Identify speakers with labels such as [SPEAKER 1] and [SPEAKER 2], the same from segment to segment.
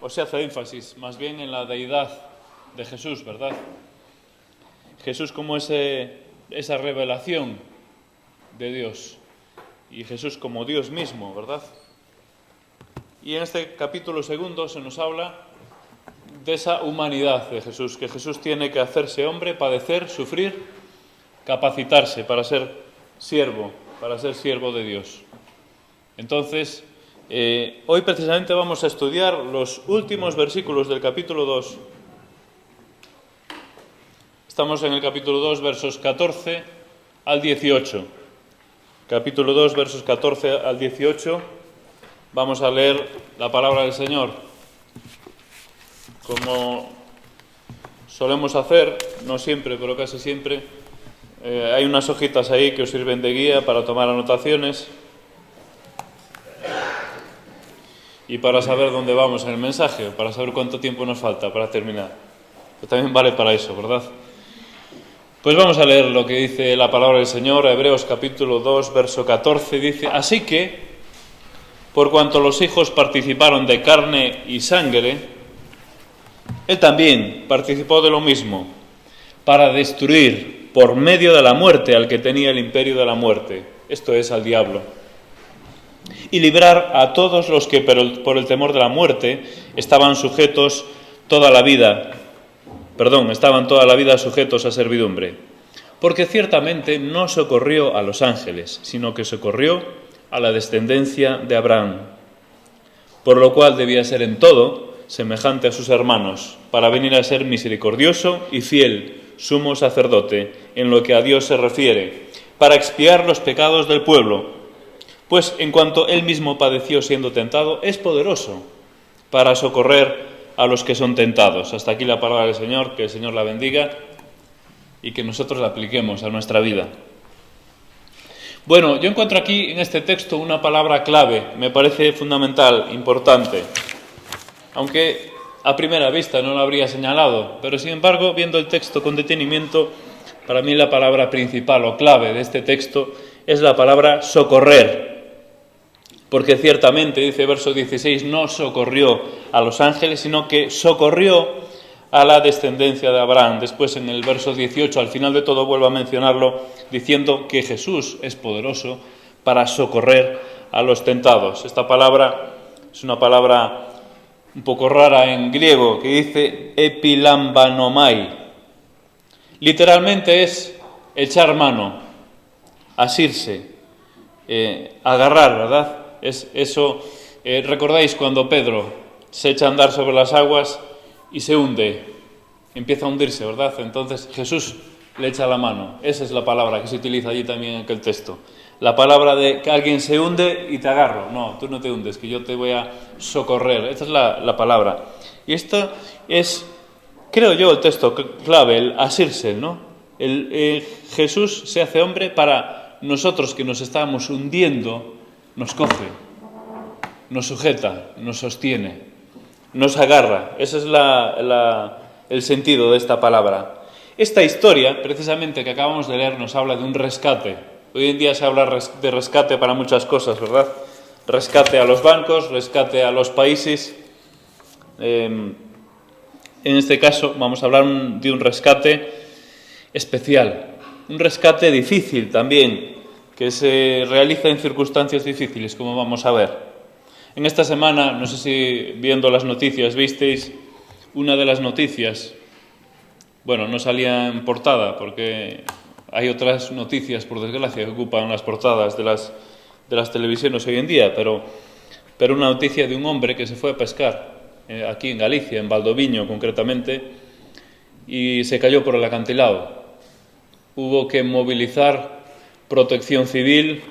[SPEAKER 1] o se hace énfasis más bien en la deidad de Jesús, ¿verdad? Jesús como esa revelación de Dios y Jesús como Dios mismo, ¿verdad? Y en este capítulo segundo se nos habla de esa humanidad de Jesús, que Jesús tiene que hacerse hombre, padecer, sufrir, capacitarse para ser siervo de Dios. Entonces, hoy precisamente vamos a estudiar los últimos versículos del capítulo 2. Estamos en el capítulo 2, versos 14 al 18. Capítulo 2, versos 14 al 18. Vamos a leer la palabra del Señor. Como solemos hacer, no siempre, pero casi siempre, hay unas hojitas ahí que os sirven de guía para tomar anotaciones y para saber dónde vamos en el mensaje, para saber cuánto tiempo nos falta para terminar. Pero también vale para eso, ¿verdad? Pues vamos a leer lo que dice la palabra del Señor. Hebreos capítulo 2, verso 14, dice: Así que, por cuanto los hijos participaron de carne y sangre, Él también participó de lo mismo, para destruir por medio de la muerte al que tenía el imperio de la muerte, esto es, al diablo, y librar a todos los que por el temor de la muerte estaban toda la vida sujetos a servidumbre. Porque ciertamente no socorrió a los ángeles, sino que socorrió a la descendencia de Abraham, por lo cual debía ser en todo semejante a sus hermanos, para venir a ser misericordioso y fiel sumo sacerdote en lo que a Dios se refiere, para expiar los pecados del pueblo, pues en cuanto él mismo padeció siendo tentado, es poderoso para socorrer a los que son tentados. Hasta aquí la palabra del Señor, que el Señor la bendiga y que nosotros la apliquemos a nuestra vida. Bueno, yo encuentro aquí en este texto una palabra clave, me parece fundamental, importante, aunque a primera vista no lo habría señalado, pero sin embargo, viendo el texto con detenimiento, para mí la palabra principal o clave de este texto es la palabra socorrer. Porque ciertamente, dice verso 16, no socorrió a los ángeles, sino que socorrió a la descendencia de Abraham. Después, en el verso 18, al final de todo, vuelve a mencionarlo, diciendo que Jesús es poderoso para socorrer a los tentados. Esta palabra es una palabra un poco rara en griego, que dice epilambanomai. Literalmente es echar mano, asirse, agarrar, ¿verdad? Es eso. ¿Recordáis cuando Pedro se echa a andar sobre las aguas y se hunde? Empieza a hundirse, ¿verdad? Entonces Jesús le echa la mano. Esa es la palabra que se utiliza allí también en aquel texto. La palabra de que alguien se hunde y te agarro. No, tú no te hundes, que yo te voy a socorrer. Esta es la palabra. Y esto es, creo yo, el texto clave, el asirse, ¿no? Jesús se hace hombre para nosotros que nos estábamos hundiendo, nos coge, nos sujeta, nos sostiene, nos agarra. Ese es el sentido de esta palabra. Esta historia, precisamente, que acabamos de leer, nos habla de un rescate. Hoy en día se habla de rescate para muchas cosas, ¿verdad? Rescate a los bancos, rescate a los países. En este caso vamos a hablar de un rescate especial, un rescate difícil también, que se realiza en circunstancias difíciles, como vamos a ver. En esta semana, no sé si viendo las noticias visteis una de las noticias, bueno, no salía en portada porque hay otras noticias, por desgracia, que ocupan las portadas de las televisiones hoy en día, pero una noticia de un hombre que se fue a pescar aquí en Galicia, en Valdoviño concretamente, y se cayó por el acantilado. Hubo que movilizar protección civil,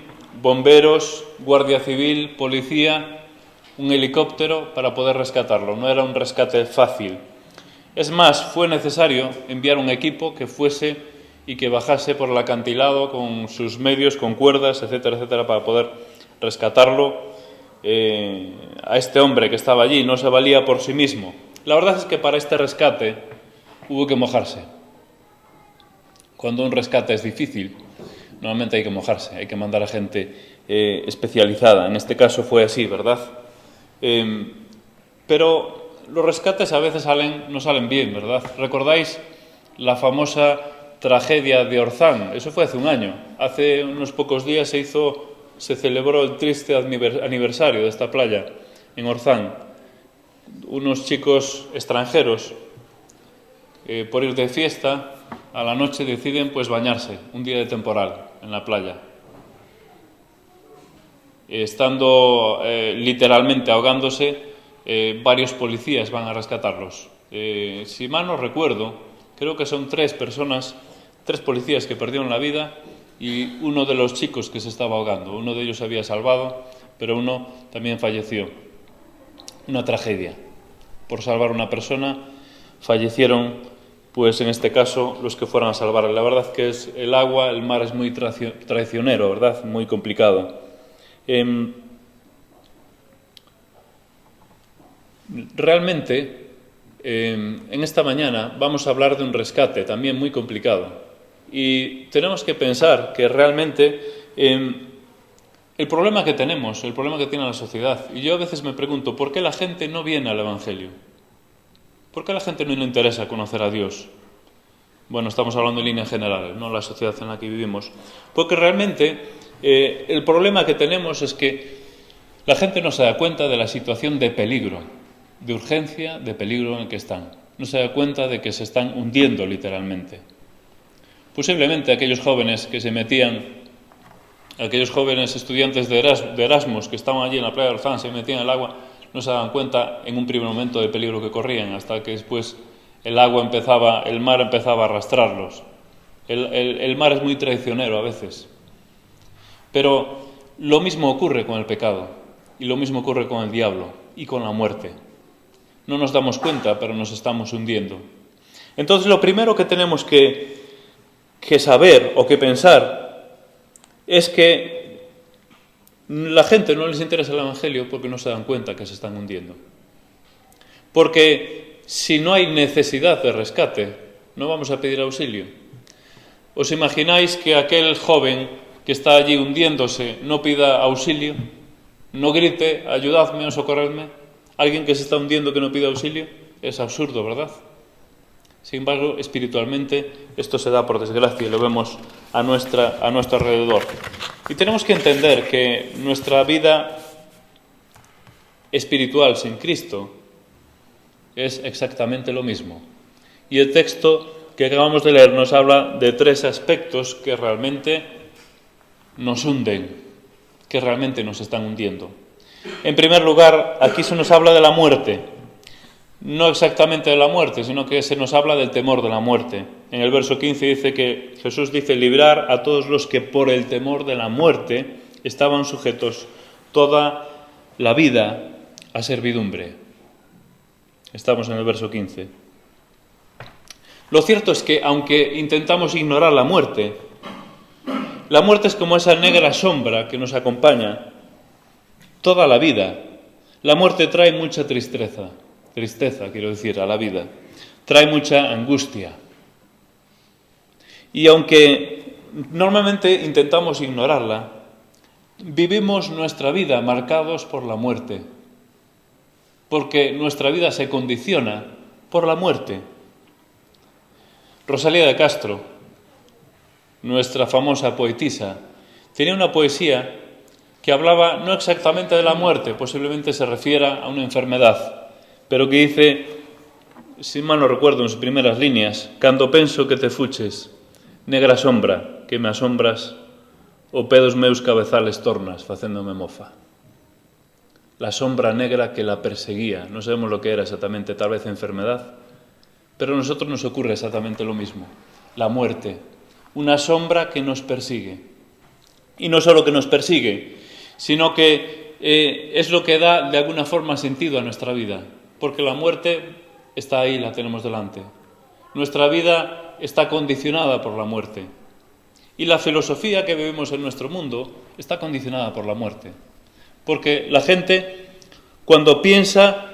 [SPEAKER 1] bomberos, guardia civil, policía, un helicóptero para poder rescatarlo. No era un rescate fácil. Es más, fue necesario enviar un equipo que fuese y que bajase por el acantilado con sus medios, con cuerdas, etcétera, etcétera, para poder rescatarlo. A este hombre que estaba allí no se valía por sí mismo. La verdad es que para este rescate hubo que mojarse. Cuando un rescate es difícil, normalmente hay que mojarse, hay que mandar a gente especializada. En este caso fue así, ¿verdad? Pero los rescates a veces no salen bien, ¿verdad? ¿Recordáis la famosa tragedia de Orzán? Eso fue hace un año. Hace unos pocos días se celebró el triste aniversario de esta playa, en Orzán. Unos chicos extranjeros, por ir de fiesta, a la noche deciden pues bañarse, un día de temporal, en la playa. Estando literalmente ahogándose, varios policías van a rescatarlos. Si mal no recuerdo, creo que son 3 policías que perdieron la vida y uno de los chicos que se estaba ahogando. Uno de ellos se había salvado, pero uno también falleció. Una tragedia. Por salvar a una persona, fallecieron, pues en este caso, los que fueron a salvarle. La verdad que es el mar es muy traicionero, ¿verdad? Muy complicado. Realmente, en esta mañana vamos a hablar de un rescate también muy complicado. Y tenemos que pensar que realmente el problema que tenemos, el problema que tiene la sociedad, y yo a veces me pregunto, ¿por qué la gente no viene al Evangelio? ¿Por qué a la gente no le interesa conocer a Dios? Bueno, estamos hablando en líneas generales, no la sociedad en la que vivimos. Porque realmente el problema que tenemos es que la gente no se da cuenta de la situación de peligro, de urgencia, de peligro en el que están. No se da cuenta de que se están hundiendo literalmente. Posiblemente aquellos jóvenes que se metían, aquellos jóvenes estudiantes de Erasmus que estaban allí en la playa de Orzán, se metían en el agua, no se daban cuenta en un primer momento del peligro que corrían, hasta que después el mar empezaba a arrastrarlos. El mar es muy traicionero a veces. Pero lo mismo ocurre con el pecado, y lo mismo ocurre con el diablo y con la muerte. No nos damos cuenta, pero nos estamos hundiendo. Entonces, lo primero que tenemos que saber o que pensar es que la gente no les interesa el Evangelio porque no se dan cuenta que se están hundiendo. Porque si no hay necesidad de rescate, no vamos a pedir auxilio. ¿Os imagináis que aquel joven que está allí hundiéndose no pida auxilio? ¿No grite, ayudadme o socorredme? ¿Alguien que se está hundiendo que no pida auxilio? Es absurdo, ¿verdad? Sin embargo, espiritualmente esto se da por desgracia y lo vemos a nuestro alrededor. Y tenemos que entender que nuestra vida espiritual sin Cristo es exactamente lo mismo. Y el texto que acabamos de leer nos habla de 3 aspectos que realmente nos hunden, que realmente nos están hundiendo. En primer lugar, aquí se nos habla de la muerte. No exactamente de la muerte, sino que se nos habla del temor de la muerte. En el verso 15 dice que Jesús dice: librar a todos los que por el temor de la muerte estaban sujetos toda la vida a servidumbre. Estamos en el verso 15. Lo cierto es que, aunque intentamos ignorar la muerte es como esa negra sombra que nos acompaña toda la vida. La muerte trae mucha tristeza, a la vida. Trae mucha angustia. Y aunque normalmente intentamos ignorarla, vivimos nuestra vida marcados por la muerte, porque nuestra vida se condiciona por la muerte. Rosalía de Castro, nuestra famosa poetisa, tenía una poesía que hablaba no exactamente de la muerte, posiblemente se refiera a una enfermedad, pero que dice, si mal no recuerdo en sus primeras líneas: cando penso que te fuches, negra sombra que me asombras, o pedos meus cabezales tornas, facéndome mofa. La sombra negra que la perseguía, no sabemos lo que era exactamente, tal vez enfermedad, pero a nosotros nos ocurre exactamente lo mismo, la muerte, una sombra que nos persigue. Y no solo que nos persigue, sino que es lo que da de alguna forma sentido a nuestra vida, porque la muerte está ahí, la tenemos delante. Nuestra vida está condicionada por la muerte. Y la filosofía que vivimos en nuestro mundo está condicionada por la muerte. Porque la gente, cuando piensa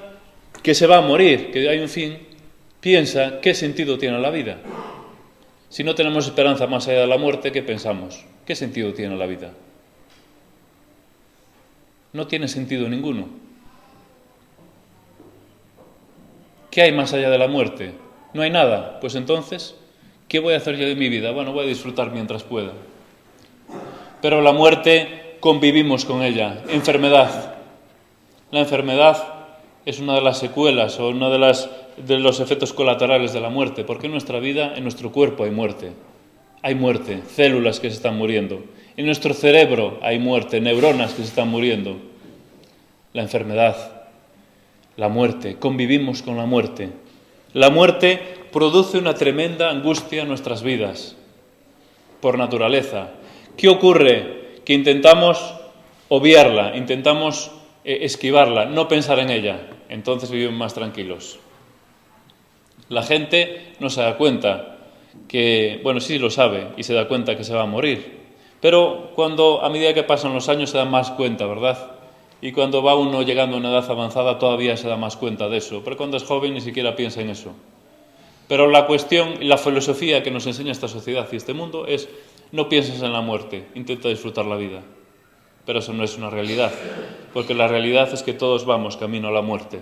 [SPEAKER 1] que se va a morir, que hay un fin, piensa qué sentido tiene la vida. Si no tenemos esperanza más allá de la muerte, ¿qué pensamos? ¿Qué sentido tiene la vida? No tiene sentido ninguno. ¿qué hay más allá de la muerte? ¿No hay nada? Pues entonces, ¿qué voy a hacer yo de mi vida? Bueno, voy a disfrutar mientras pueda. Pero la muerte, convivimos con ella. Enfermedad. La enfermedad es una de las secuelas o uno de los efectos colaterales de la muerte, porque en nuestra vida, en nuestro cuerpo hay muerte. Hay muerte, células que se están muriendo. En nuestro cerebro hay muerte, neuronas que se están muriendo. La enfermedad, la muerte, convivimos con la muerte. La muerte produce una tremenda angustia en nuestras vidas, por naturaleza. ¿Qué ocurre? Que intentamos obviarla, intentamos esquivarla, no pensar en ella. Entonces vivimos más tranquilos. La gente no se da cuenta que, bueno, sí lo sabe y se da cuenta que se va a morir. Pero a medida que pasan los años se da más cuenta, ¿verdad? Y cuando va uno llegando a una edad avanzada todavía se da más cuenta de eso. Pero cuando es joven ni siquiera piensa en eso. Pero la cuestión, la filosofía que nos enseña esta sociedad y este mundo es: no pienses en la muerte, intenta disfrutar la vida. Pero eso no es una realidad, porque la realidad es que todos vamos camino a la muerte.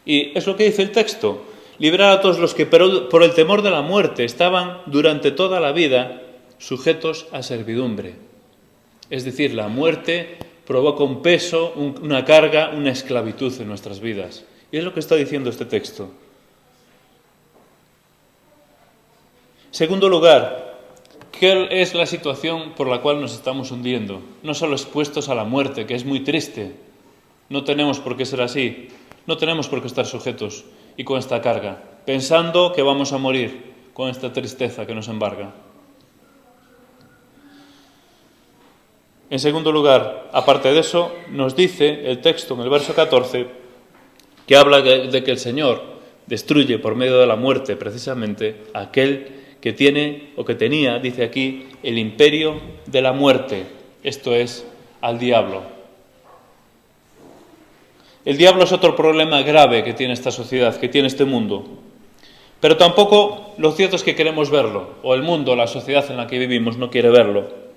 [SPEAKER 1] Y es lo que dice el texto: librar a todos los que por el temor de la muerte estaban durante toda la vida sujetos a servidumbre. Es decir, la muerte provoca un peso, una carga, una esclavitud en nuestras vidas. Y es lo que está diciendo este texto. Segundo lugar, ¿qué es la situación por la cual nos estamos hundiendo? No solo expuestos a la muerte, que es muy triste. No tenemos por qué ser así. No tenemos por qué estar sujetos y con esta carga, pensando que vamos a morir, con esta tristeza que nos embarga. En segundo lugar, aparte de eso, nos dice el texto en el verso 14, que habla de que el Señor destruye por medio de la muerte precisamente a aquel que tiene o que tenía, dice aquí, el imperio de la muerte, esto es, al diablo. El diablo es otro problema grave que tiene esta sociedad, que tiene este mundo. Pero tampoco lo cierto es que queremos verlo, o el mundo, la sociedad en la que vivimos no quiere verlo.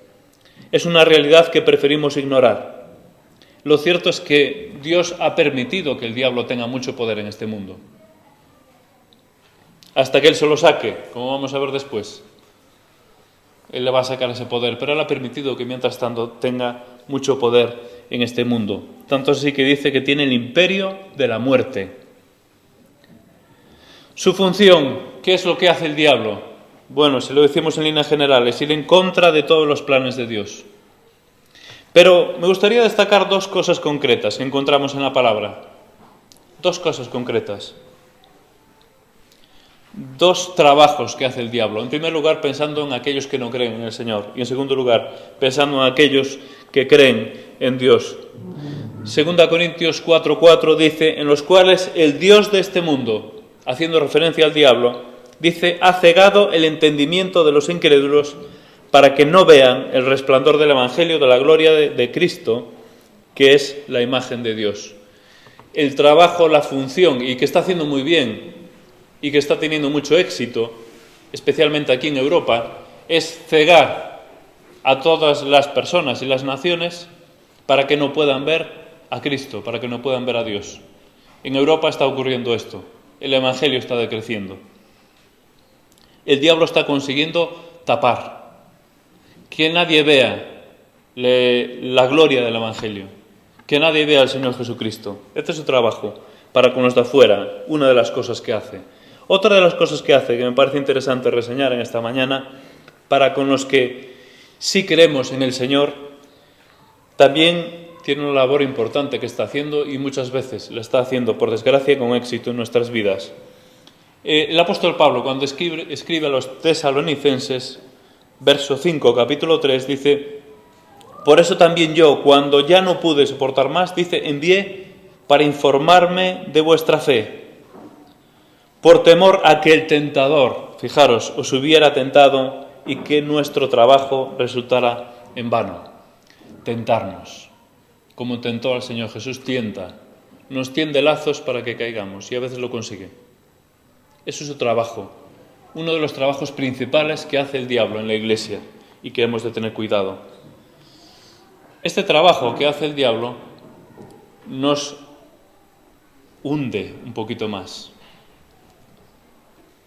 [SPEAKER 1] Es una realidad que preferimos ignorar. Lo cierto es que Dios ha permitido que el diablo tenga mucho poder en este mundo. Hasta que Él se lo saque, como vamos a ver después. Él le va a sacar ese poder, pero Él ha permitido que mientras tanto tenga mucho poder en este mundo. Tanto así que dice que tiene el imperio de la muerte. Su función, ¿qué es lo que hace el diablo? Bueno, si lo decimos en líneas generales, ir en contra de todos los planes de Dios. Pero me gustaría destacar dos cosas concretas que encontramos en la palabra. Dos cosas concretas. Dos trabajos que hace el diablo. En primer lugar, pensando en aquellos que no creen en el Señor. Y en segundo lugar, pensando en aquellos que creen en Dios. 2 Corintios 4:4 dice: en los cuales el Dios de este mundo, haciendo referencia al diablo, dice, ha cegado el entendimiento de los incrédulos para que no vean el resplandor del Evangelio de la gloria de Cristo, que es la imagen de Dios. El trabajo, la función, y que está haciendo muy bien, y que está teniendo mucho éxito, especialmente aquí en Europa, es cegar a todas las personas y las naciones para que no puedan ver a Cristo, para que no puedan ver a Dios. En Europa está ocurriendo esto. El Evangelio está decreciendo. El diablo está consiguiendo tapar, que nadie vea la gloria del Evangelio, que nadie vea al Señor Jesucristo. Este es su trabajo para con los de afuera, una de las cosas que hace. Otra de las cosas que hace, que me parece interesante reseñar en esta mañana, para con los que sí creemos en el Señor, también tiene una labor importante que está haciendo, y muchas veces la está haciendo, por desgracia, con éxito en nuestras vidas. El apóstol Pablo, cuando escribe a los tesalonicenses, verso 5, capítulo 3, dice: por eso también yo, cuando ya no pude soportar más, dice, envié para informarme de vuestra fe, por temor a que el tentador, fijaros, os hubiera tentado y que nuestro trabajo resultara en vano. Tentarnos, como tentó al Señor Jesús, nos tiende lazos para que caigamos, y a veces lo consigue. Eso es su trabajo, uno de los trabajos principales que hace el diablo en la iglesia y que hemos de tener cuidado. Este trabajo que hace el diablo nos hunde un poquito más,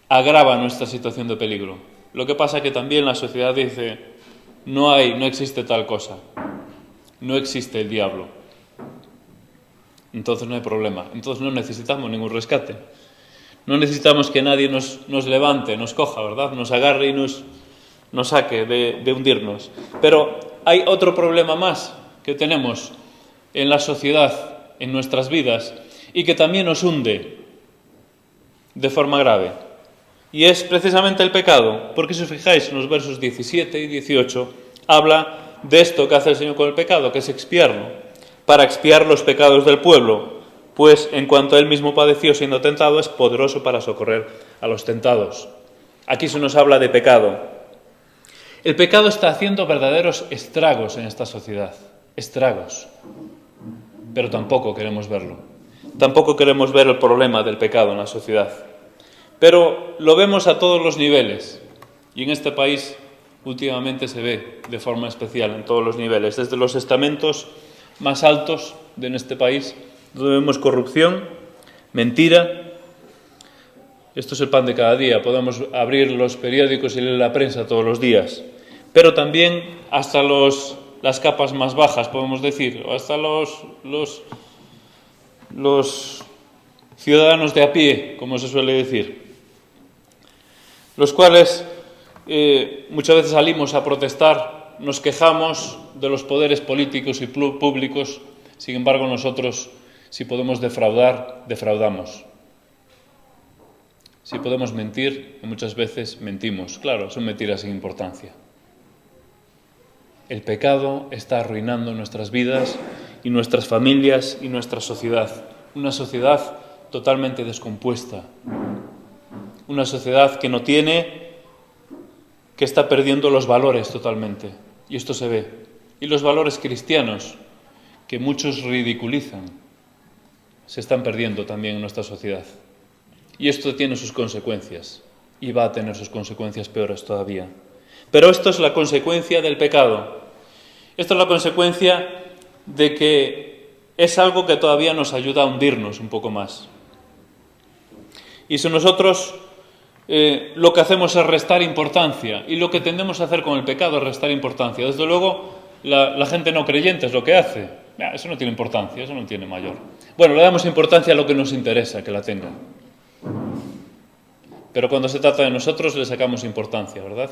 [SPEAKER 1] agrava nuestra situación de peligro. Lo que pasa es que también la sociedad dice, no existe tal cosa, no existe el diablo. Entonces no hay problema, entonces no necesitamos ningún rescate. No necesitamos que nadie nos levante, nos coja, ¿verdad? Nos agarre y nos saque de hundirnos. Pero hay otro problema más que tenemos en la sociedad, en nuestras vidas, y que también nos hunde de forma grave. Y es precisamente el pecado, porque si os fijáis en los versos 17 y 18, habla de esto que hace el Señor con el pecado, que es expiarlo, para expiar los pecados del pueblo, pues en cuanto él mismo padeció siendo tentado, es poderoso para socorrer a los tentados. Aquí se nos habla de pecado. El pecado está haciendo verdaderos estragos en esta sociedad, estragos, pero tampoco queremos verlo. Tampoco queremos ver el problema del pecado en la sociedad. Pero lo vemos a todos los niveles, y en este país últimamente se ve de forma especial en todos los niveles, desde los estamentos más altos de este país, donde vemos corrupción, mentira. Esto es el pan de cada día, podemos abrir los periódicos y leer la prensa todos los días, pero también hasta las capas más bajas, podemos decir, o hasta los ciudadanos de a pie, como se suele decir, los cuales muchas veces salimos a protestar, nos quejamos de los poderes políticos y públicos, sin embargo nosotros, si podemos defraudar, defraudamos. Si podemos mentir, muchas veces mentimos. Claro, son mentiras sin importancia. El pecado está arruinando nuestras vidas y nuestras familias y nuestra sociedad. Una sociedad totalmente descompuesta. Una sociedad que no tiene, que está perdiendo los valores totalmente. Y esto se ve. Y los valores cristianos, que muchos ridiculizan, se están perdiendo también en nuestra sociedad. Y esto tiene sus consecuencias. Y va a tener sus consecuencias peores todavía. Pero esto es la consecuencia del pecado. Esto es la consecuencia de que es algo que todavía nos ayuda a hundirnos un poco más. Y si nosotros lo que hacemos es restar importancia, y lo que tendemos a hacer con el pecado es restar importancia, desde luego la gente no creyente es lo que hace. Eso no tiene importancia, eso no tiene mayor. Bueno, le damos importancia a lo que nos interesa que la tenga. Pero cuando se trata de nosotros le sacamos importancia, ¿verdad?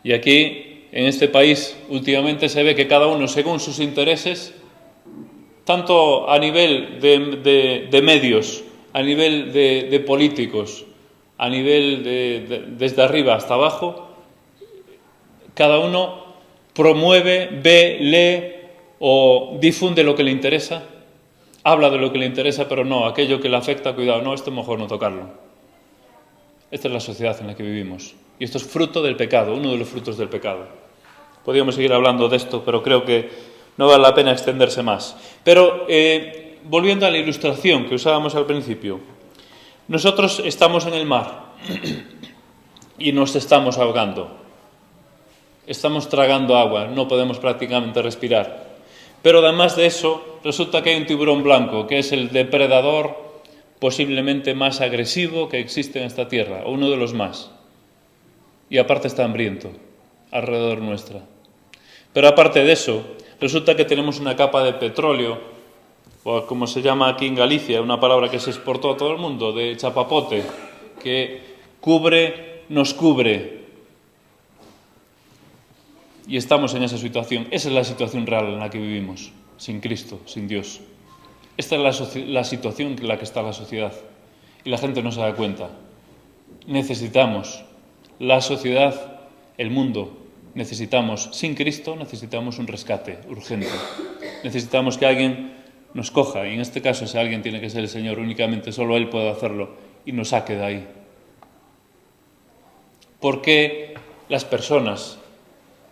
[SPEAKER 1] Y aquí, en este país, últimamente se ve que cada uno, según sus intereses, tanto a nivel de medios, a nivel de políticos, a nivel desde arriba hasta abajo, cada uno promueve, ve, lee o difunde lo que le interesa, habla de lo que le interesa, pero no, aquello que le afecta, cuidado, no, esto mejor no tocarlo. Esta es la sociedad en la que vivimos. Y esto es fruto del pecado, uno de los frutos del pecado. Podríamos seguir hablando de esto, pero creo que no vale la pena extenderse más. Pero, volviendo a la ilustración que usábamos al principio, nosotros estamos en el mar y nos estamos ahogando. Estamos tragando agua, no podemos prácticamente respirar. Pero además de eso, resulta que hay un tiburón blanco, que es el depredador posiblemente más agresivo que existe en esta tierra, o uno de los más. Y aparte está hambriento, alrededor nuestra. Pero aparte de eso, resulta que tenemos una capa de petróleo, o como se llama aquí en Galicia, una palabra que se exportó a todo el mundo, de chapapote, que nos cubre. Y estamos en esa situación. Esa es la situación real en la que vivimos, sin Cristo, sin Dios. Esta es la situación en la que está la sociedad. Y la gente no se da cuenta. Necesitamos, la sociedad, el mundo, necesitamos, sin Cristo, necesitamos un rescate urgente. Necesitamos que alguien nos coja, y en este caso ese alguien tiene que ser el Señor, únicamente solo Él puede hacerlo, y nos saque de ahí. ¿Por qué las personas,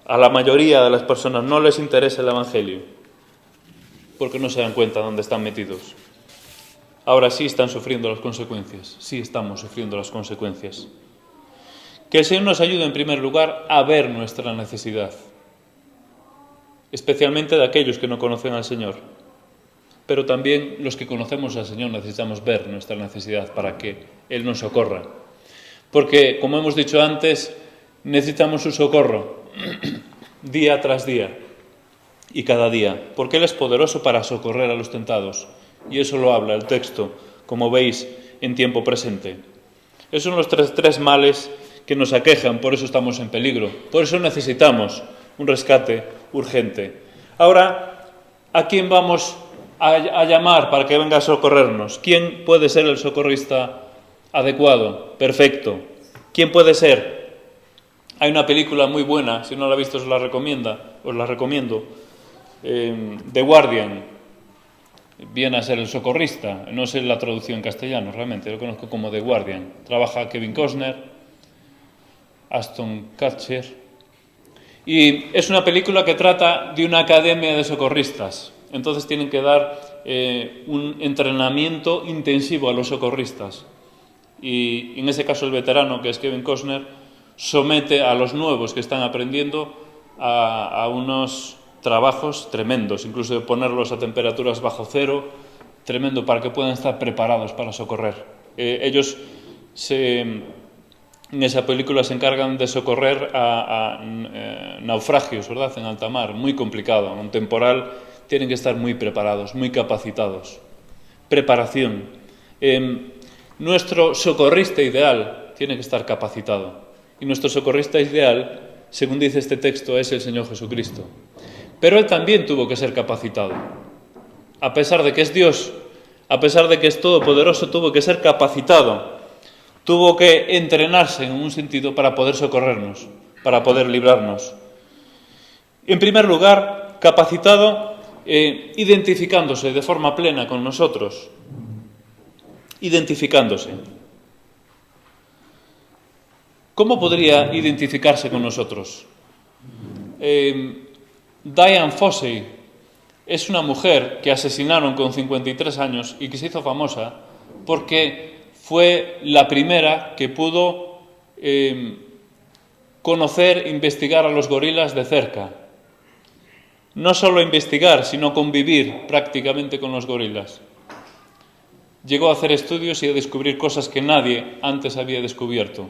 [SPEAKER 1] a la mayoría de las personas, no les interesa el Evangelio? Porque no se dan cuenta dónde están metidos. Ahora sí están sufriendo las consecuencias, sí estamos sufriendo las consecuencias. Que el Señor nos ayude en primer lugar a ver nuestra necesidad, especialmente de aquellos que no conocen al Señor. pero también los que conocemos al Señor necesitamos ver nuestra necesidad para que Él nos socorra. Porque, como hemos dicho antes, necesitamos su socorro día tras día y cada día, porque Él es poderoso para socorrer a los tentados. Y eso lo habla el texto, como veis, en tiempo presente. Esos son los tres males que nos aquejan, por eso estamos en peligro. Por eso necesitamos un rescate urgente. Ahora, ¿a quién vamos a llamar para que venga a socorrernos? ¿Quién puede ser el socorrista adecuado, perfecto? ¿Quién puede ser? Hay una película muy buena, si no la ha visto os la recomiendo, The Guardian. Viene a ser el socorrista, no sé la traducción en castellano realmente, lo conozco como The Guardian. Trabaja Kevin Costner, Ashton Kutcher, y es una película que trata de una academia de socorristas. Entonces tienen que dar un entrenamiento intensivo a los socorristas. Y en ese caso el veterano, que es Kevin Costner, somete a los nuevos que están aprendiendo a unos trabajos tremendos, incluso de ponerlos a temperaturas bajo cero, tremendo, para que puedan estar preparados para socorrer. Ellos en esa película se encargan de socorrer a naufragios, ¿verdad?, en alta mar, muy complicado, en un temporal. Tienen que estar muy preparados, muy capacitados. Preparación. Nuestro socorrista ideal tiene que estar capacitado. Y nuestro socorrista ideal, según dice este texto, es el Señor Jesucristo. Pero Él también tuvo que ser capacitado. A pesar de que es Dios, a pesar de que es todopoderoso, tuvo que ser capacitado. Tuvo que entrenarse en un sentido para poder socorrernos, para poder librarnos. En primer lugar, capacitado, identificándose de forma plena con nosotros. Identificándose. ¿Cómo podría identificarse con nosotros? Dian Fossey es una mujer que asesinaron con 53 años y que se hizo famosa porque fue la primera que pudo conocer, investigar a los gorilas de cerca. No solo investigar, sino convivir prácticamente con los gorilas. Llegó a hacer estudios y a descubrir cosas que nadie antes había descubierto.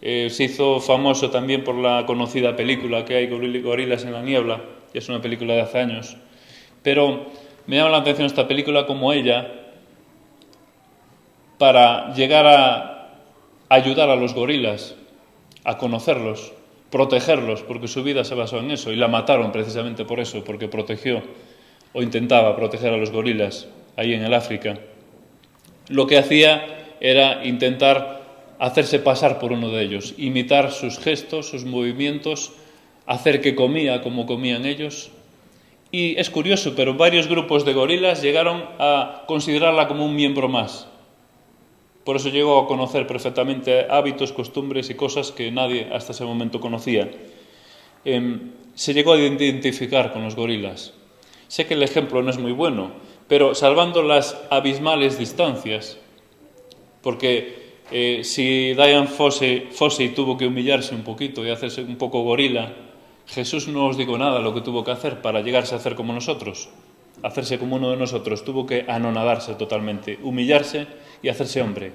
[SPEAKER 1] Se hizo famoso también por la conocida película que hay, Gorilas en la niebla, que es una película de hace años. Pero me llama la atención esta película como ella, para llegar a ayudar a los gorilas, a conocerlos, protegerlos, porque su vida se basó en eso, y la mataron precisamente por eso, porque protegió o intentaba proteger a los gorilas ahí en el África. Lo que hacía era intentar hacerse pasar por uno de ellos, imitar sus gestos, sus movimientos, hacer que comía como comían ellos. Y es curioso, pero varios grupos de gorilas llegaron a considerarla como un miembro más. Por eso llegó a conocer perfectamente hábitos, costumbres y cosas que nadie hasta ese momento conocía. Se llegó a identificar con los gorilas. Sé que el ejemplo no es muy bueno, pero salvando las abismales distancias, porque si Dian Fossey tuvo que humillarse un poquito y hacerse un poco gorila, Jesús no os digo nada lo que tuvo que hacer para llegarse a hacer como nosotros, hacerse como uno de nosotros. Tuvo que anonadarse totalmente, humillarse y hacerse hombre,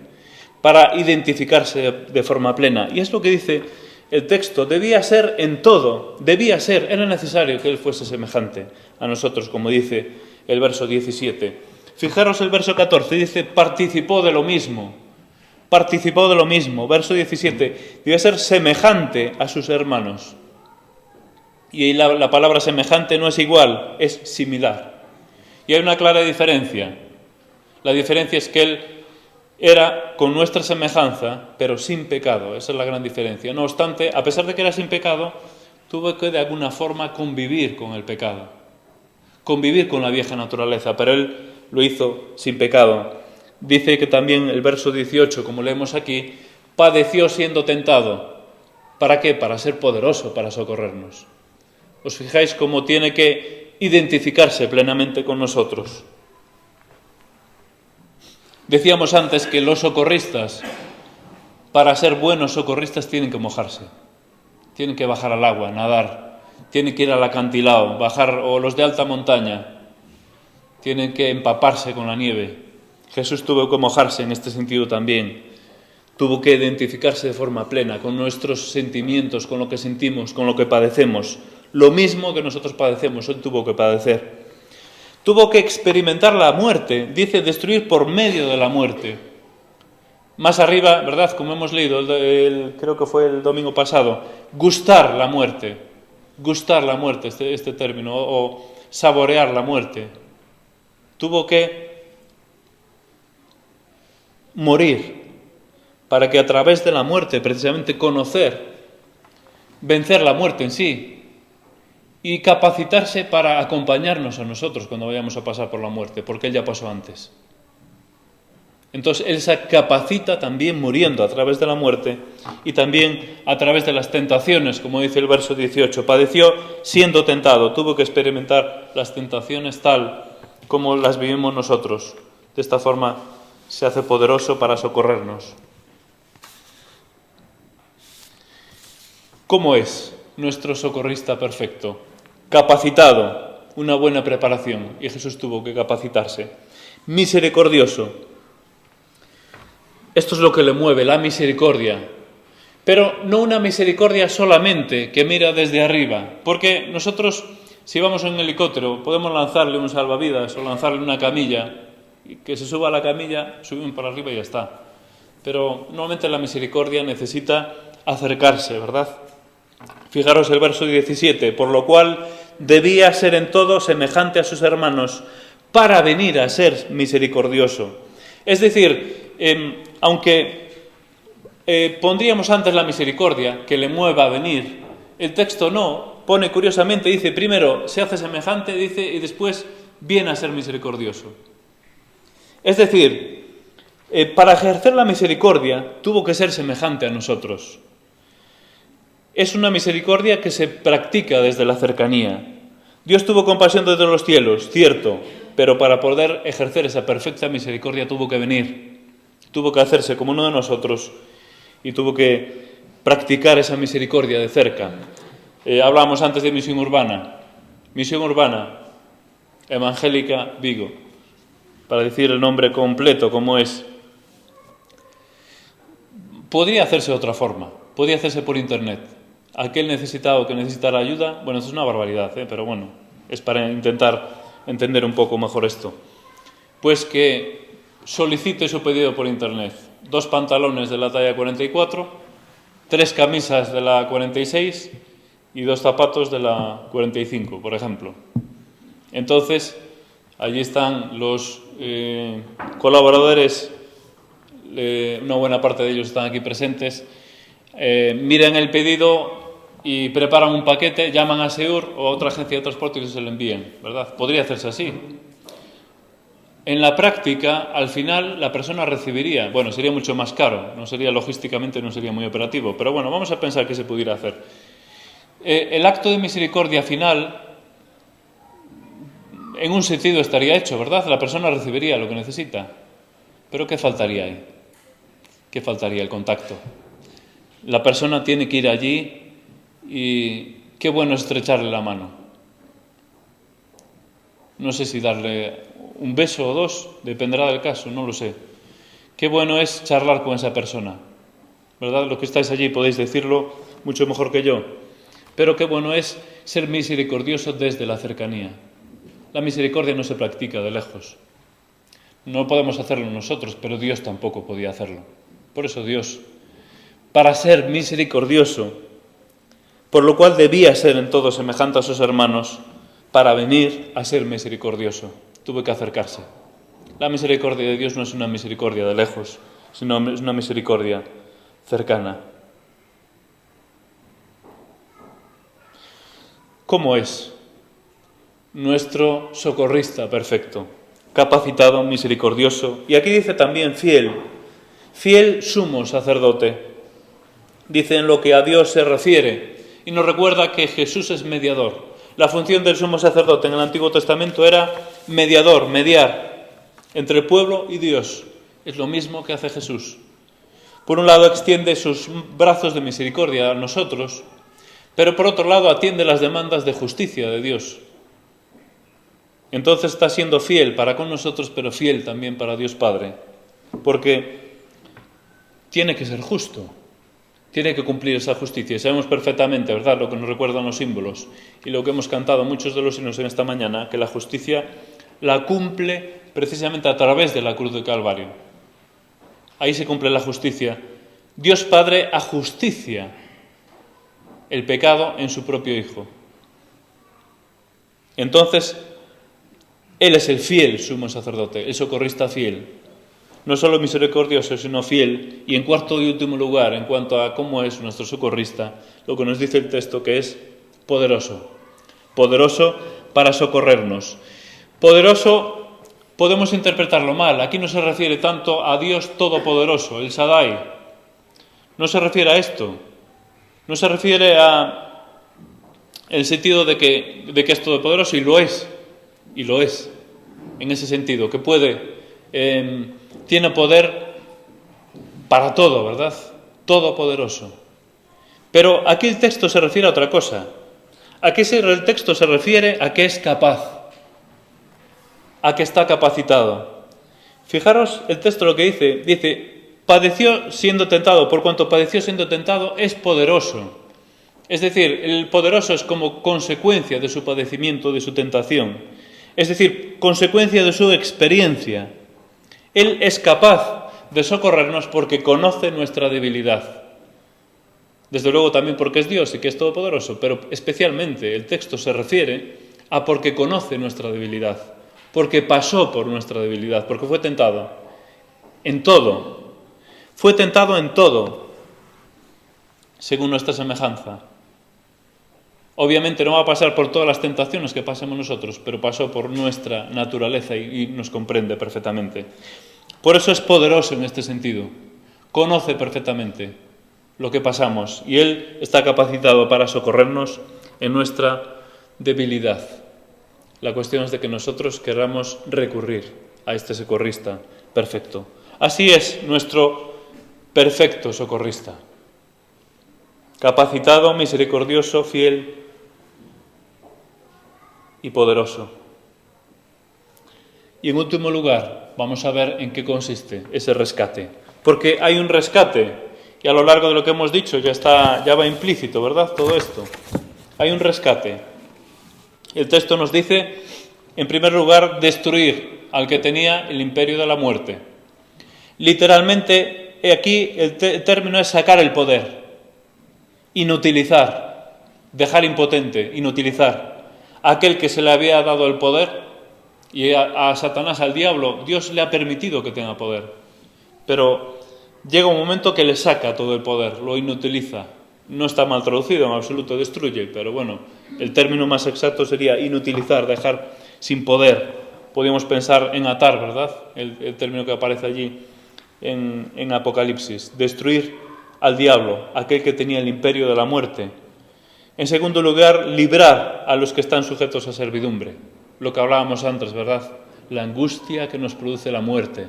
[SPEAKER 1] para identificarse de forma plena. Y es lo que dice el texto, debía ser en todo, era necesario que Él fuese semejante a nosotros, como dice el verso 17. Fijaros el verso 14, dice, participó de lo mismo. Verso 17, debía ser semejante a sus hermanos. Y la palabra semejante no es igual, es similar. Y hay una clara diferencia. La diferencia es que Él era con nuestra semejanza, pero sin pecado. Esa es la gran diferencia. No obstante, a pesar de que era sin pecado, tuvo que de alguna forma convivir con el pecado, convivir con la vieja naturaleza, pero Él lo hizo sin pecado. Dice que también el verso 18, como leemos aquí, padeció siendo tentado. ¿Para qué? Para ser poderoso, para socorrernos. ¿Os fijáis cómo tiene que identificarse plenamente con nosotros? Decíamos antes que los socorristas, para ser buenos socorristas, tienen que mojarse. Tienen que bajar al agua, nadar. Tienen que ir al acantilado, bajar, o los de alta montaña. tienen que empaparse con la nieve. Jesús tuvo que mojarse en este sentido también. Tuvo que identificarse de forma plena con nuestros sentimientos, con lo que sentimos, con lo que padecemos. Lo mismo que nosotros padecemos, Él tuvo que padecer. Tuvo que experimentar la muerte, dice destruir por medio de la muerte. Más arriba, ¿verdad? Como hemos leído, creo que fue el domingo pasado, gustar la muerte, este término, o saborear la muerte. Tuvo que morir para que a través de la muerte, precisamente vencer la muerte en sí, y capacitarse para acompañarnos a nosotros cuando vayamos a pasar por la muerte, porque Él ya pasó antes. Entonces Él se capacita también muriendo a través de la muerte y también a través de las tentaciones, como dice el verso 18. Padeció siendo tentado, tuvo que experimentar las tentaciones tal como las vivimos nosotros. De esta forma se hace poderoso para socorrernos. ¿Cómo es nuestro socorrista perfecto? Capacitado, una buena preparación, y Jesús tuvo que capacitarse. Misericordioso. Esto es lo que le mueve, la misericordia. Pero no una misericordia solamente que mira desde arriba, porque nosotros, si vamos en un helicóptero, podemos lanzarle un salvavidas o lanzarle una camilla, y que se suba a la camilla, subimos para arriba y ya está. Pero normalmente la misericordia necesita acercarse, ¿verdad? Fijaros el verso 17, por lo cual debía ser en todo semejante a sus hermanos para venir a ser misericordioso. Es decir, aunque pondríamos antes la misericordia, que le mueva a venir, el texto no, pone curiosamente, dice primero se hace semejante, dice, y después viene a ser misericordioso. Es decir, para ejercer la misericordia tuvo que ser semejante a nosotros. Es una misericordia que se practica desde la cercanía. Dios tuvo compasión desde los cielos, cierto, pero para poder ejercer esa perfecta misericordia tuvo que venir, tuvo que hacerse como uno de nosotros y tuvo que practicar esa misericordia de cerca. Hablábamos antes de misión urbana, Evangélica Vigo, para decir el nombre completo como es. Podría hacerse de otra forma, podría hacerse por internet. Aquel necesitado que necesitara ayuda, bueno, esto es una barbaridad, pero bueno, es para intentar entender un poco mejor esto. Pues que solicite su pedido por internet. 2 pantalones de la talla 44, 3 camisas de la 46 y 2 zapatos de la 45, por ejemplo. Entonces, allí están los colaboradores, una buena parte de ellos están aquí presentes, miran el pedido y preparan un paquete, llaman a Seur o a otra agencia de transporte y se lo envían, ¿verdad? Podría hacerse así. En la práctica, al final, la persona recibiría, bueno, sería mucho más caro, no sería logísticamente, no sería muy operativo, pero bueno, vamos a pensar que se pudiera hacer. El acto de misericordia final, en un sentido estaría hecho, ¿verdad? La persona recibiría lo que necesita, pero ¿qué faltaría ahí? ¿Qué faltaría? El contacto. La persona tiene que ir allí y qué bueno es estrecharle la mano. No sé si darle un beso o 2, dependerá del caso, no lo sé. Qué bueno es charlar con esa persona, ¿verdad? Los que estáis allí podéis decirlo mucho mejor que yo. Pero qué bueno es ser misericordioso desde la cercanía. La misericordia no se practica de lejos. No podemos hacerlo nosotros, pero Dios tampoco podía hacerlo. Por eso Dios, para ser misericordioso, por lo cual debía ser en todo semejante a sus hermanos, para venir a ser misericordioso, tuvo que acercarse. La misericordia de Dios no es una misericordia de lejos, sino es una misericordia cercana. ¿Cómo es nuestro socorrista perfecto? Capacitado, misericordioso, y aquí dice también fiel sumo sacerdote. Dice en lo que a Dios se refiere, y nos recuerda que Jesús es mediador. La función del sumo sacerdote en el Antiguo Testamento era mediar entre el pueblo y Dios. Es lo mismo que hace Jesús. Por un lado extiende sus brazos de misericordia a nosotros, pero por otro lado atiende las demandas de justicia de Dios. entonces está siendo fiel para con nosotros, pero fiel también para Dios Padre, porque tiene que ser justo, tiene que cumplir esa justicia. Y sabemos perfectamente, ¿verdad?, lo que nos recuerdan los símbolos y lo que hemos cantado muchos de los himnos en esta mañana, que la justicia la cumple precisamente a través de la cruz del Calvario. Ahí se cumple la justicia. Dios Padre ajusticia el pecado en su propio Hijo. Entonces, Él es el fiel sumo sacerdote, el socorrista fiel. No solo misericordioso, sino fiel. Y en cuarto y último lugar, en cuanto a cómo es nuestro socorrista, lo que nos dice el texto, que es poderoso. Poderoso para socorrernos. Poderoso podemos interpretarlo mal. Aquí no se refiere tanto a Dios Todopoderoso, el Shaddai. No se refiere a esto. No se refiere a el sentido de que es todopoderoso, y lo es. Y lo es, en ese sentido, que tiene poder para todo, ¿verdad? Todopoderoso. Pero aquí el texto se refiere a otra cosa. Aquí el texto se refiere a que es capaz, a que está capacitado. Fijaros el texto lo que dice, padeció siendo tentado, por cuanto padeció siendo tentado, es poderoso. Es decir, el poderoso es como consecuencia de su padecimiento, de su tentación. Es decir, consecuencia de su experiencia. Él es capaz de socorrernos porque conoce nuestra debilidad. Desde luego también porque es Dios y que es todopoderoso, pero especialmente el texto se refiere a porque conoce nuestra debilidad, porque pasó por nuestra debilidad, porque fue tentado en todo. Fue tentado en todo, según nuestra semejanza. Obviamente no va a pasar por todas las tentaciones que pasemos nosotros, pero pasó por nuestra naturaleza y nos comprende perfectamente. Por eso es poderoso en este sentido. Conoce perfectamente lo que pasamos y Él está capacitado para socorrernos en nuestra debilidad. La cuestión es de que nosotros queramos recurrir a este socorrista perfecto. Así es nuestro perfecto socorrista. Capacitado, misericordioso, fiel y poderoso. Y en último lugar, vamos a ver en qué consiste ese rescate. Porque hay un rescate, y a lo largo de lo que hemos dicho ya va implícito, ¿verdad? Todo esto. Hay un rescate. El texto nos dice, en primer lugar, destruir al que tenía el imperio de la muerte. Literalmente, aquí el término es sacar el poder, inutilizar, dejar impotente, inutilizar. Aquel que se le había dado el poder, y a Satanás, al diablo, Dios le ha permitido que tenga poder. Pero llega un momento que le saca todo el poder, lo inutiliza. No está mal traducido, en absoluto destruye, pero bueno, el término más exacto sería inutilizar, dejar sin poder. Podríamos pensar en atar, ¿verdad? El término que aparece allí en Apocalipsis. Destruir al diablo, aquel que tenía el imperio de la muerte. En segundo lugar, librar a los que están sujetos a servidumbre. Lo que hablábamos antes, ¿verdad? La angustia que nos produce la muerte.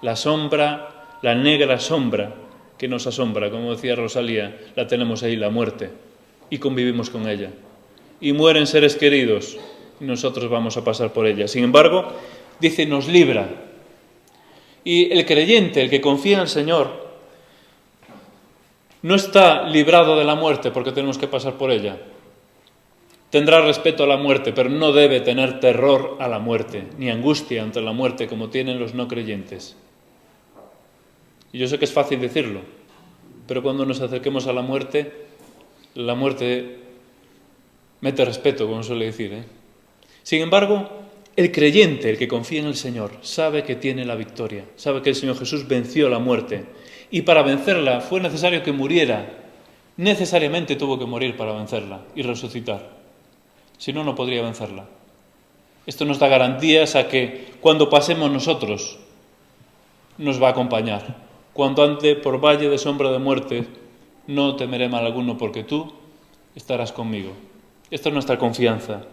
[SPEAKER 1] La sombra, la negra sombra que nos asombra, como decía Rosalía, la tenemos ahí, la muerte. Y convivimos con ella. Y mueren seres queridos y nosotros vamos a pasar por ella. Sin embargo, dice, nos libra. Y el creyente, el que confía en el Señor, no está librado de la muerte porque tenemos que pasar por ella. Tendrá respeto a la muerte, pero no debe tener terror a la muerte, ni angustia ante la muerte como tienen los no creyentes. Y yo sé que es fácil decirlo, pero cuando nos acerquemos a la muerte mete respeto, como suele decir. Sin embargo, el creyente, el que confía en el Señor, sabe que tiene la victoria, sabe que el Señor Jesús venció la muerte. Y para vencerla fue necesario que muriera. Necesariamente tuvo que morir para vencerla y resucitar. Si no, no podría vencerla. Esto nos da garantías a que cuando pasemos nosotros nos va a acompañar. Cuando ande por valle de sombra de muerte, no temeré mal alguno porque tú estarás conmigo. Esta es nuestra confianza.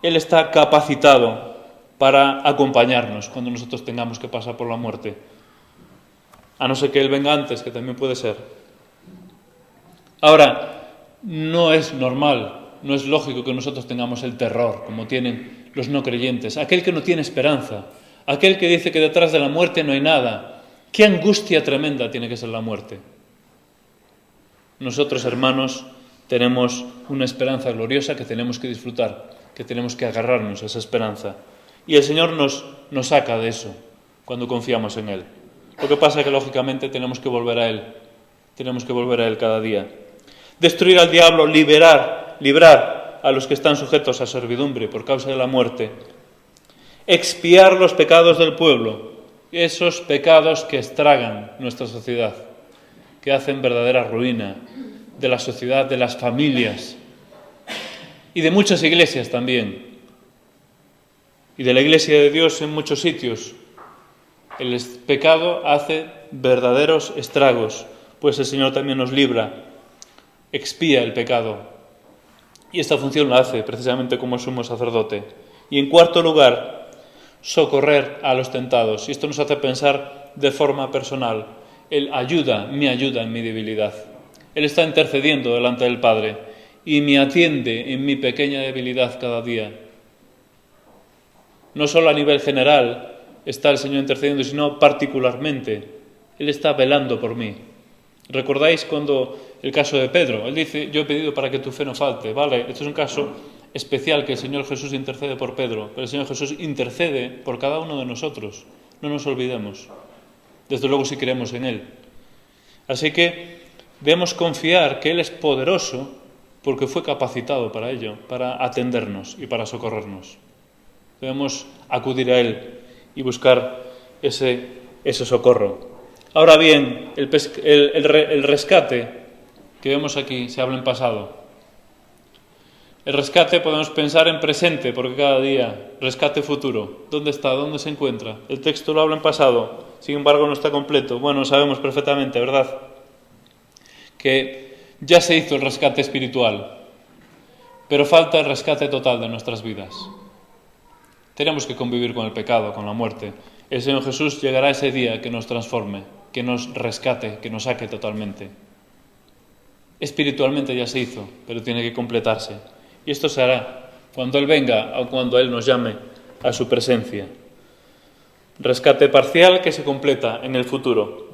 [SPEAKER 1] Él está capacitado para acompañarnos cuando nosotros tengamos que pasar por la muerte. A no ser que Él venga antes, que también puede ser. Ahora, no es normal, no es lógico que nosotros tengamos el terror, como tienen los no creyentes, aquel que no tiene esperanza, aquel que dice que detrás de la muerte no hay nada. ¡Qué angustia tremenda tiene que ser la muerte! Nosotros, hermanos, tenemos una esperanza gloriosa que tenemos que disfrutar, que tenemos que agarrarnos a esa esperanza. Y el Señor nos saca de eso cuando confiamos en Él. Lo que pasa es que, lógicamente, tenemos que volver a Él. Tenemos que volver a Él cada día. Destruir al diablo, librar a los que están sujetos a servidumbre por causa de la muerte. Expiar los pecados del pueblo, esos pecados que estragan nuestra sociedad, que hacen verdadera ruina de la sociedad, de las familias y de muchas iglesias también. Y de la Iglesia de Dios en muchos sitios. El pecado hace verdaderos estragos, pues el Señor también nos libra, expía el pecado. Y esta función la hace precisamente como sumo sacerdote. Y en cuarto lugar, socorrer a los tentados. Y esto nos hace pensar de forma personal. Él me ayuda en mi debilidad. Él está intercediendo delante del Padre y me atiende en mi pequeña debilidad cada día. No solo a nivel general está el Señor intercediendo, sino particularmente. Él está velando por mí. ¿Recordáis cuando el caso de Pedro? Él dice, yo he pedido para que tu fe no falte. Vale, este es un caso especial que el Señor Jesús intercede por Pedro, pero el Señor Jesús intercede por cada uno de nosotros. No nos olvidemos. Desde luego si creemos en Él. Así que debemos confiar que Él es poderoso porque fue capacitado para ello, para atendernos y para socorrernos. Debemos acudir a Él y buscar ese socorro. Ahora bien, el rescate que vemos aquí se habla en pasado. El rescate podemos pensar en presente, porque cada día, rescate futuro. ¿Dónde está? ¿Dónde se encuentra? El texto lo habla en pasado, sin embargo no está completo. Bueno, sabemos perfectamente, ¿verdad?, que ya se hizo el rescate espiritual, pero falta el rescate total de nuestras vidas. Tenemos que convivir con el pecado, con la muerte. El Señor Jesús llegará ese día que nos transforme, que nos rescate, que nos saque totalmente. Espiritualmente ya se hizo, pero tiene que completarse. Y esto se hará cuando Él venga o cuando Él nos llame a su presencia. Rescate parcial que se completa en el futuro.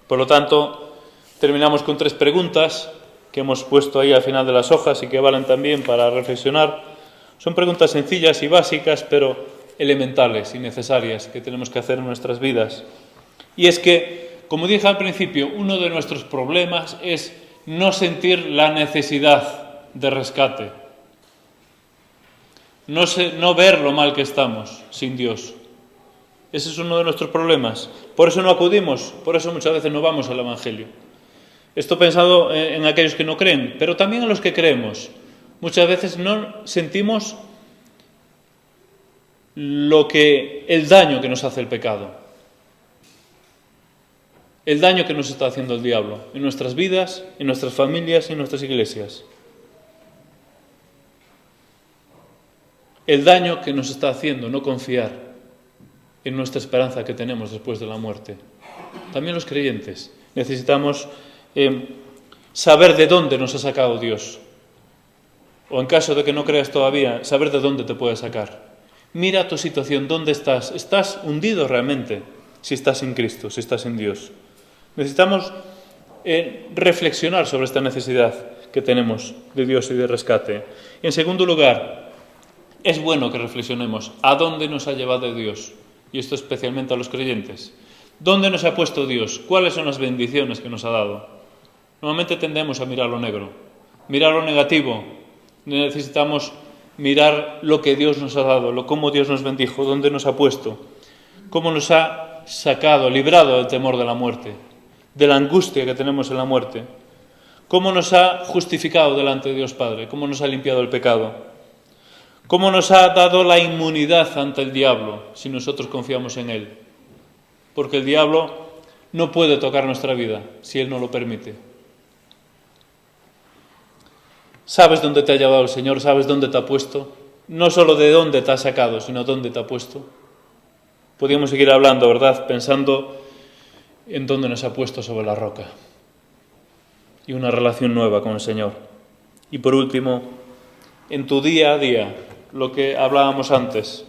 [SPEAKER 1] Por lo tanto, terminamos con 3 preguntas que hemos puesto ahí al final de las hojas y que valen también para reflexionar. Son preguntas sencillas y básicas, pero elementales y necesarias que tenemos que hacer en nuestras vidas. Y es que, como dije al principio, uno de nuestros problemas es no sentir la necesidad de rescate. No ver lo mal que estamos sin Dios. Ese es uno de nuestros problemas. Por eso no acudimos, por eso muchas veces no vamos al Evangelio. Esto pensado en aquellos que no creen, pero también en los que creemos. Muchas veces no sentimos el daño que nos hace el pecado. El daño que nos está haciendo el diablo en nuestras vidas, en nuestras familias y en nuestras iglesias. El daño que nos está haciendo no confiar en nuestra esperanza que tenemos después de la muerte. También los creyentes necesitamos saber de dónde nos ha sacado Dios. O en caso de que no creas todavía, saber de dónde te puede sacar. Mira tu situación, ¿dónde estás? ¿Estás hundido realmente? Si estás en Cristo, si estás en Dios. Necesitamos reflexionar sobre esta necesidad que tenemos de Dios y de rescate. En segundo lugar, es bueno que reflexionemos a dónde nos ha llevado Dios, y esto especialmente a los creyentes. ¿Dónde nos ha puesto Dios? ¿Cuáles son las bendiciones que nos ha dado? Normalmente tendemos a mirar lo negro, mirar lo negativo. Necesitamos mirar lo que Dios nos ha dado, cómo Dios nos bendijo, dónde nos ha puesto, cómo nos ha sacado, librado del temor de la muerte, de la angustia que tenemos en la muerte, cómo nos ha justificado delante de Dios Padre, cómo nos ha limpiado el pecado, cómo nos ha dado la inmunidad ante el diablo si nosotros confiamos en Él, porque el diablo no puede tocar nuestra vida si Él no lo permite. ¿Sabes dónde te ha llevado el Señor? ¿Sabes dónde te ha puesto? No solo de dónde te ha sacado, sino dónde te ha puesto. Podríamos seguir hablando, ¿verdad? Pensando en dónde nos ha puesto sobre la roca. Y una relación nueva con el Señor. Y por último, en tu día a día, lo que hablábamos antes.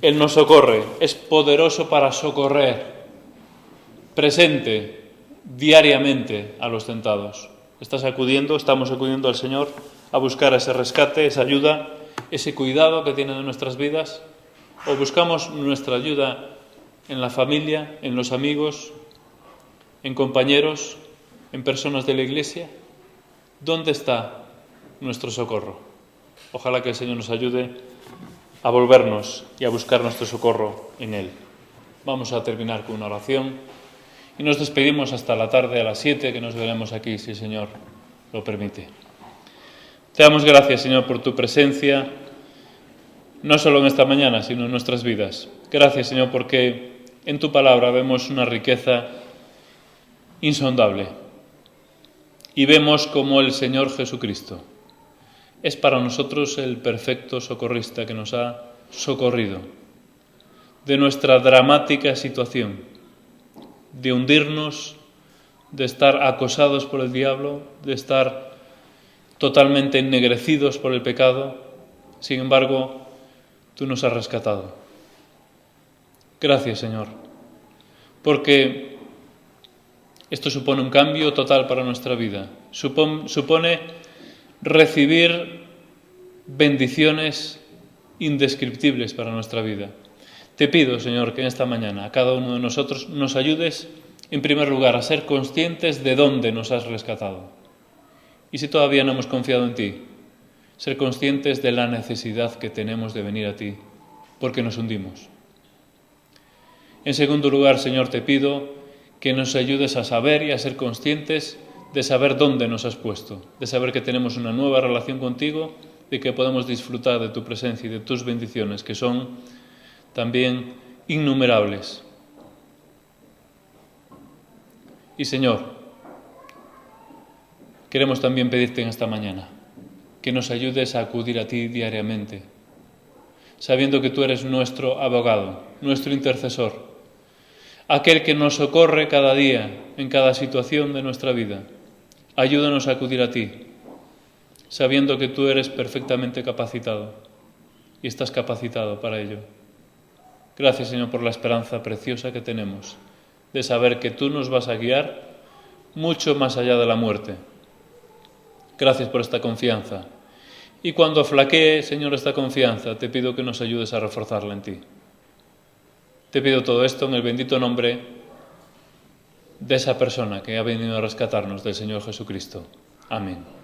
[SPEAKER 1] Él nos socorre, es poderoso para socorrer, presente diariamente a los tentados. Estamos acudiendo al Señor a buscar ese rescate, esa ayuda, ese cuidado que tiene de nuestras vidas, o buscamos nuestra ayuda en la familia, en los amigos, en compañeros, en personas de la Iglesia. ¿Dónde está nuestro socorro? Ojalá que el Señor nos ayude a volvernos y a buscar nuestro socorro en Él. Vamos a terminar con una oración y nos despedimos hasta la tarde a las 7, que nos veremos aquí, si el Señor lo permite. Te damos gracias, Señor, por tu presencia, no solo en esta mañana, sino en nuestras vidas. Gracias, Señor, porque en tu palabra vemos una riqueza insondable y vemos cómo el Señor Jesucristo es para nosotros el perfecto socorrista que nos ha socorrido de nuestra dramática situación, de hundirnos, de estar acosados por el diablo, de estar totalmente ennegrecidos por el pecado. Sin embargo, tú nos has rescatado. Gracias, Señor, porque esto supone un cambio total para nuestra vida. Supone recibir bendiciones indescriptibles para nuestra vida. Te pido, Señor, que en esta mañana a cada uno de nosotros nos ayudes, en primer lugar, a ser conscientes de dónde nos has rescatado. Y si todavía no hemos confiado en ti, ser conscientes de la necesidad que tenemos de venir a ti, porque nos hundimos. En segundo lugar, Señor, te pido que nos ayudes a saber y a ser conscientes de saber dónde nos has puesto, de saber que tenemos una nueva relación contigo, de que podemos disfrutar de tu presencia y de tus bendiciones, que son también innumerables. Y Señor, queremos también pedirte en esta mañana que nos ayudes a acudir a ti diariamente, sabiendo que tú eres nuestro abogado, nuestro intercesor, aquel que nos socorre cada día, en cada situación de nuestra vida. Ayúdanos a acudir a ti, sabiendo que tú eres perfectamente capacitado y estás capacitado para ello. Gracias, Señor, por la esperanza preciosa que tenemos de saber que tú nos vas a guiar mucho más allá de la muerte. Gracias por esta confianza. Y cuando flaquee, Señor, esta confianza, te pido que nos ayudes a reforzarla en ti. Te pido todo esto en el bendito nombre de esa persona que ha venido a rescatarnos, del Señor Jesucristo. Amén.